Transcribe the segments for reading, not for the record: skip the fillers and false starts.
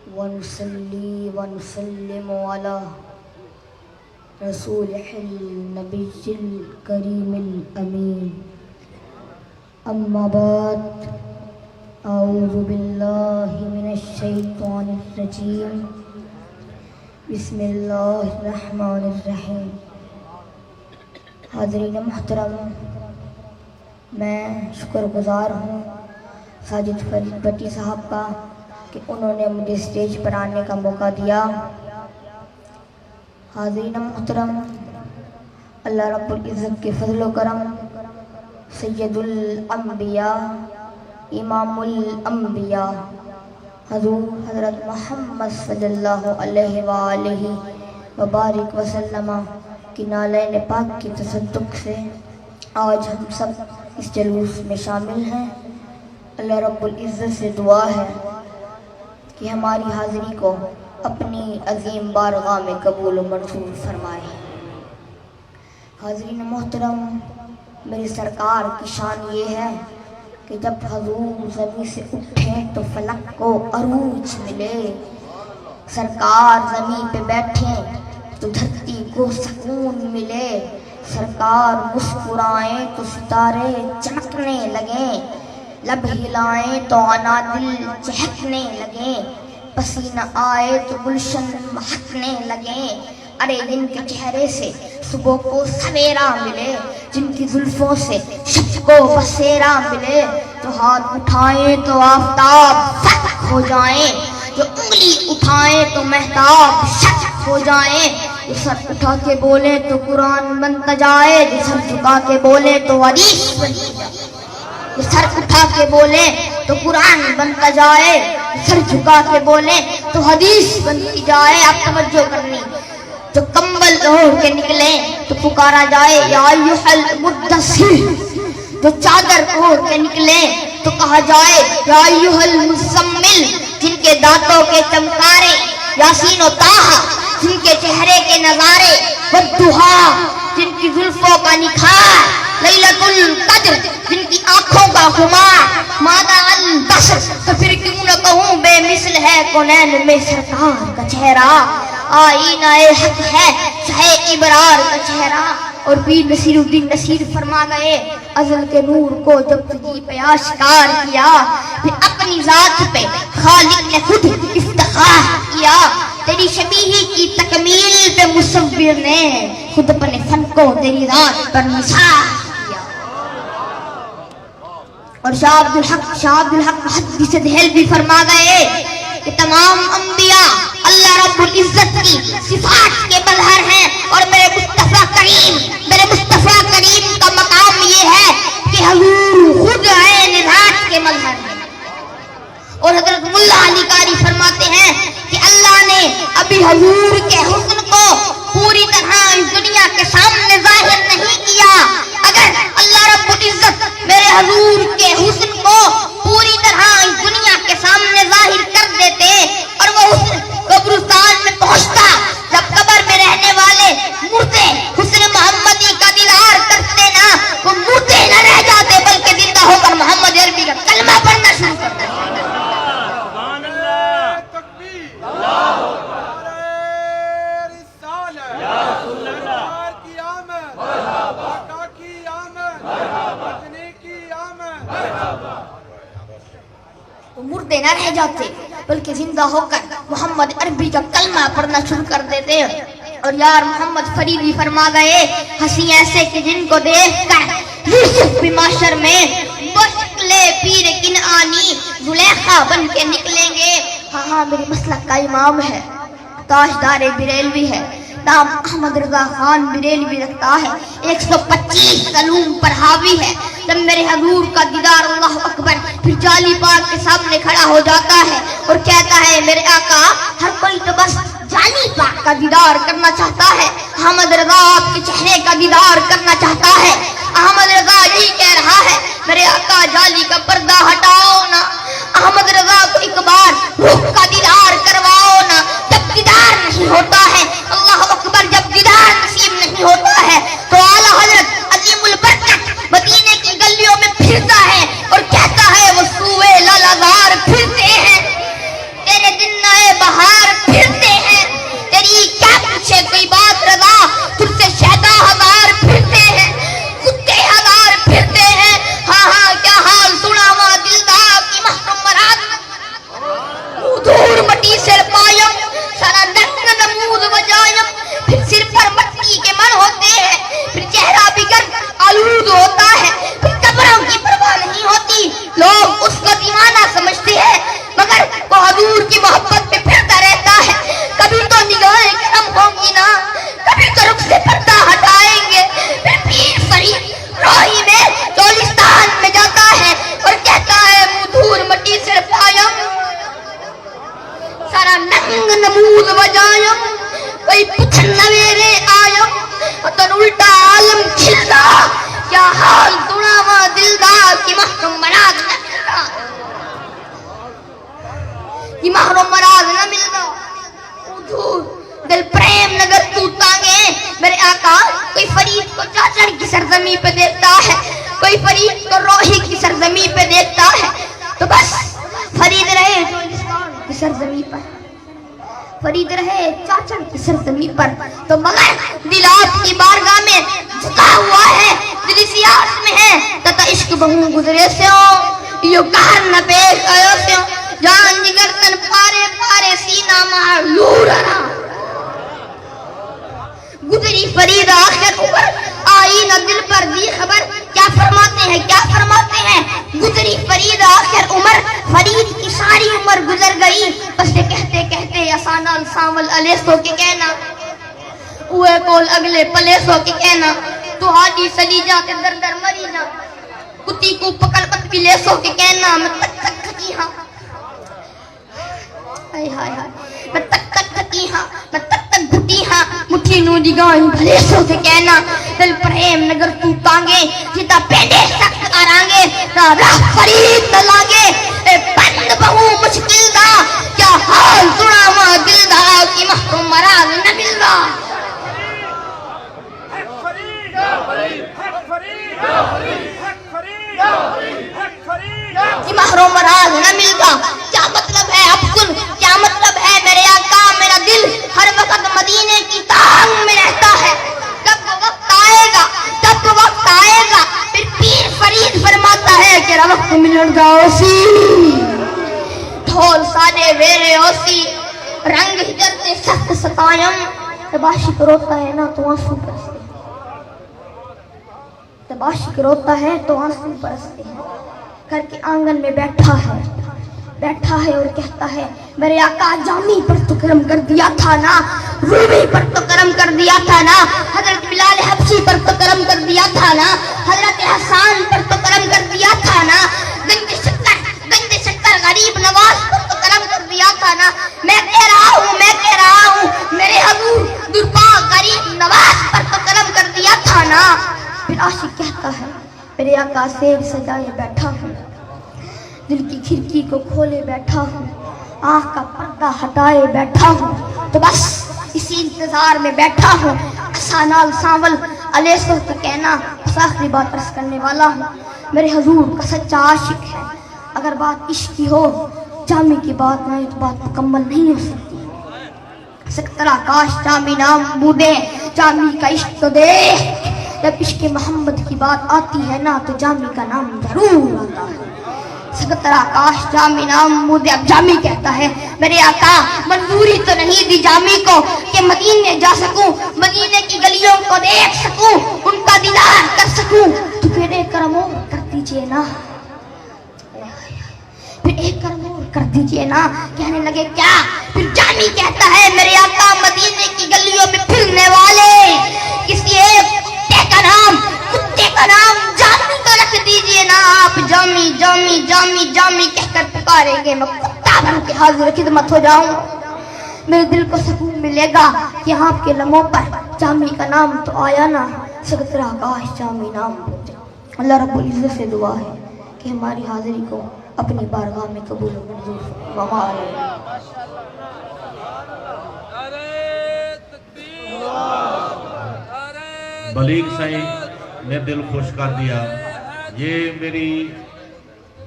वनुसल्ली वनुसल्लिमु अला रसूलिहिल नबिय्यिल करीमिल अमीन। अम्मा बाद, औज़ु बिल्लाहि मिनश शैतानिर रजीम। बिस्मिल्लाहिर रहमानिर रहीम। हाज़रीन मुहतरम, मैं शुक्रगुज़ार हूँ साजिद फरीद भट्टी साहब का कि उन्होंने मुझे स्टेज पर आने का मौका दिया। हाज़रीन मुहतरम, अल्लाह रब्बुल इज़्ज़त के फज़ल व करम सय्यदुल अंबिया इमामुल अंबिया हुज़ूर हज़रत मोहम्मद सल्लल्लाहु अलैहि वालैहि व बारिक वसल्लम की नालैन पाक की तसद्दुक़ से आज हम सब इस जलूस में शामिल हैं। अल्लाह रब्बुल इज़्ज़त से दुआ है कि हमारी हाज़िरी को अपनी अज़ीम बारगाह में कबूल व मंजूर फरमाए। हाज़रीन मोहतरम, मेरी सरकार की शान ये है कि जब हुज़ूर ज़मीन से उठे तो फलक को अरूज मिले। सरकार ज़मीन पे बैठे तो धरती को सुकून मिले। सरकार मुस्कुराएं तो सितारे चमकने लगें। लब हिलाएं तो अनादिल चहकने लगें। पसीना आए तो गुलशन महकने लगें। अरे जिनके चेहरे से सुबह को सवेरा मिले, जिनकी जुल्फों से शब को बसेरा मिले, तो हाथ उठाएं तो आफताब फतह हो जाएं। जो उंगली उठाएं तो महताब शक हो जाएं। जो सर उठा के बोले तो कुरान बनता जाए। जो सर झुका के बोले तो हदीस बनती जाए। जो सर उठा के बोले तो कुरान बनता जाए। सर झुका के बोले तो हदीस बनती जाए। आप तवज्जो करनी। जो कंबल ओढ़ के निकले तो पुकारा जाए या अय्युहल मुद्दस्सिर। जो चादर ओढ़ के निकले तो कहा जाए या अय्युहल मुज़म्मिल। जिनके दांतों के चमकारे यासीन व ताहा, जिनके चेहरे के नजारे वद्दुहा, जिनकी जुल्फों का निखार लैलतुल कद्र, जिनकी आंखों का खुमार मादा अल बसर। तो फिर क्यों न कहूँ बेमिसल है कौनैन में सरकार का चेहरा। आईना हक है चाहे इबरार का चेहरा। और पीर नसीरुद्दीन नसीर फरमा गए, अज़ल के नूर को जब तुझी पे आश्कार किया, फिर अपनी जात पे खालिक ने खुद इफ्तिखार किया। तेरी शबीही की तकमील पे मुसव्विर ने खुद अपने फन को तेरी रात पर निसार किया। और शाह अब्दुल हक मुहद्दिस देहलवी फरमा गए कि तमाम अंबिया अल्लाह रब्बुल इज़्ज़त की सिफात के बलहर हैं। और मेरे मुस्तफा करीम का मकाम ये है कि हुजूर खुद ऐन रात के मजहर हैं। और हजरत मुल्ला अली कारी फरमाते हैं कि अल्लाह ने अभी हुजूर के हुस्न को पूरी तरह इस दुनिया के सामने जाहिर नहीं किया। अगर अल्लाह रब्बुल इज़्ज़त मेरे हुजूर के हुस्न को पूरी तरह इस दुनिया के सामने जाहिर कर देते और वो हुस्न कब्रिस्तान में पहुंचता, जब कब्र में रहने वाले मुर्दे हुस्न मोहम्मदी का दीदार करते ना, वो मुर्दे न रह जाते बल्कि जिंदा होकर मोहम्मद अरबी का कलमा पढ़ना शुरू कर देते। वो मुर्दे न रह जाते बल्कि जिंदा होकर मोहम्मद अरबी का कलमा पढ़ना शुरू कर देते। और यार मोहम्मद फरीदी फरमा गए, हंसी ऐसे कि जिनको देखकर यूसुफ भी माशर में वो शक्ले पीर किनआनी जुलेखा बन के निकलेंगे। हाँ, मेरी मसलक का इमाम है, ताजदार बिरेलवी है, नाम अहमद रजा खान बिरेलवी रखता है। 125 कलूम पर हावी है। जब मेरे हुजूर का दीदार अल्लाह अकबर फिर जाली पाक के सामने खड़ा हो जाता है और कहता है मेरे आका, हर कोई तो बस जाली पाक का दीदार करना चाहता है। अहमद रजा आपके चेहरे का दीदार करना चाहता है। अहमद रजा यही कह रहा है मेरे आका जाली का पर्दा हटाओ ना। अहमद रजा को एक बार रूह का दीदार करवाओ ना। जब दीदार नहीं होता है, अल्लाह अकबर, जब दीदार नसीब नहीं होता है तो आला हजरत अजीमुल बरकत मदीने की गलियों में फिरता है और कहता है वो सूए लालाजार फिरते हैं। तेरे दिन आए मौजूद होता है, फिर कब्रों की परवाह नहीं होती। लोग उसको दीवाना समझते हैं, मगर वो हजूर की मोहब्बत में फिरता रहता है। कभी तो निगाहें कम होंगी ना, कभी तो रुख से पर्दा हटाएंगे। फिर पीर फरीद रोही में चोलिस्तान में जाता है और कहता है मधुर मटी से पायम सारा नंग नमूद बजायम, कोई पुछन नवेरे आयम तो उल्टा आलम खिलदा, क्या हाल दुनावा दिलदार की महरम मराद न मिलदा, की महरम मराद न मिलदा। दिल प्रेम नगर तू तांगे मेरे आका। कोई फरीद को चाचड़ की सरजमी पे देखता है, कोई फरीद को रोही की सरजमी पे देखता है, तो बस फरीद रहे की सरजमी पर, फरीद रहे चाचड़ की सरजमी पर। तो मगर दिल आपकी बारगाह में झुका हुआ है, दिल इसी आस में है तथा इश्क बहु गुजरे से हो यो कहर न पेश आयो से हो, जान जिगर तन पारे पारे सीना मार लूरना। गुजरी फरीद आखिर उमर आई न दिल पर दी खबर, क्या फरमाते हैं क्या फरमाते हैं। गुजरी फरीद आखिर उमर, फरीद की सारी उम्र गुजर गई। बस ये कहते कहते असाना सावल अले सो के कहना, उए कोल अगले पले सो के कहना, तो हाडी सली जा के दर दर मरी जा, कुत्ती को पकड़ पत पिले सो के कहना, मैं तक तक थकी हाँ, हाय हाय हाय, मैं तक तक थकी हाँ, मैं तक तक घुटी हाँ, मुट्ठी नू दिगाई भले सो के कहना। दिल प्रेम नगर तू तांगे सीता पेंडे सख्त करांगे, राधा फरीद न लागे ए बंद बहु मुश्किल दा, क्या हाल सुनावा दिल दा की महरम मराद न मिलदा। की महरम मराद न मिलदा। क्या मतलब है अब सुन, क्या मतलब है मेरे आका। मेरा दिल हर वक्त मदीने की तांग में रहता है। जब वक्त आएगा, तब वक्त आएगा, फिर पीर फरीद फरमाता है कि वक्त मिलन जाओसी, ढोल सादे वेरे ओसी, रंग हिजरते सख्त सतायम। तबाशिक रोता है ना तो आंसू बरसते हैं, तबाशिक रोता है तो आंसू बरसते हैं। घर के आंगन में बैठा है और कहता है मेरे आका जामी पर तो करम कर दिया था ना, रूबी पर तो करम कर दिया था ना, हजरत बिलाल हबशी पर तो करम कर दिया था ना, हजरत हसन पर तो करम कर दिया था ना, गंज शक्कर गरीब नवाज पर तो करम कर दिया था ना। मैं कह रहा हूँ मेरे हजूर दुर्बा गरीब नवाज पर तो करम कर दिया था ना। फिर आशिक कहता है मेरे आका सेब सजाए बैठा हूँ, दिल की खिड़की को खोले बैठा हूँ, आँख का पर्दा हटाए बैठा हूँ, तो बस इसी इंतजार में बैठा हूँ। सानाल सावल अले सो तो कहना, आखिरी बात अर्ज करने वाला हूँ। मेरे हजूर का सच्चा आशिक है। अगर बात इश्क की हो, जामी की बात ना तो बात मुकम्मल नहीं हो सकती। सकतरा काश जामी नाम बूदे, जामी का इश्क तो दे। जब इश्क मोहम्मद की बात आती है ना तो जामी का नाम जरूर आता है। सकतरा काश जामी नाम मुझे। अब जामी कहता है मेरे आका मंजूरी तो नहीं दी जामी को कि मदीने जा सकूं, मदीने की गलियों को देख सकूं, उनका दीदार कर सकूं, तो फिर एक करम और कर दीजिए ना, फिर एक करम और कर दीजिए ना। कहने लगे क्या? फिर जामी कहता है मेरे आका मदीने की गलियों में फिरने वाले किसी एक कुत्ते का नाम जामी तो रख दीजिए ना। आप जामी जामी जामी जामी कहकर पुकारेंगे, मैं कुत्ता बन के हाजिर खिदमत हो जाऊं। मेरे दिल को सुकून मिलेगा कि आपके लम्हों पर जामी का नाम तो आया ना। सकतरा काश जामी नाम। अल्लाह रब्बुल इज्जत से दुआ है कि हमारी हाजिरी को अपनी बारगाह में कबूल मंजूर फरमाए। बलीग सही ने दिल खुश कर दिया। ये मेरी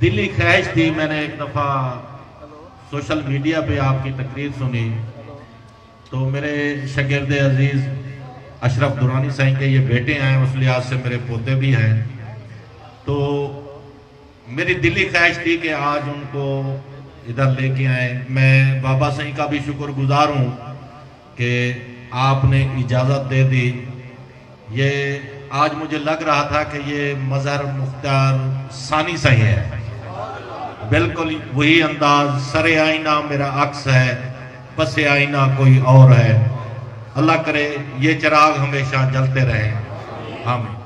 दिली ख्वाहिश थी। मैंने एक दफ़ा सोशल मीडिया पे आपकी तकरीर सुनी तो मेरे शागिर्द अजीज़ अशरफ दुरानी साईं के ये बेटे हैं, उस लिहाज से मेरे पोते भी हैं। तो मेरी दिली ख्वाहिश थी कि आज उनको इधर लेके आए। मैं बाबा साईं का भी शुक्रगुजार हूँ कि आपने इजाज़त दे दी। ये आज मुझे लग रहा था कि ये मज़हर मुख्तार सानी सा ही है, बिल्कुल वही अंदाज, सरे आईना मेरा अक्स है, पसे आईना कोई और है। अल्लाह करे ये चिराग हमेशा जलते रहे। आमीन।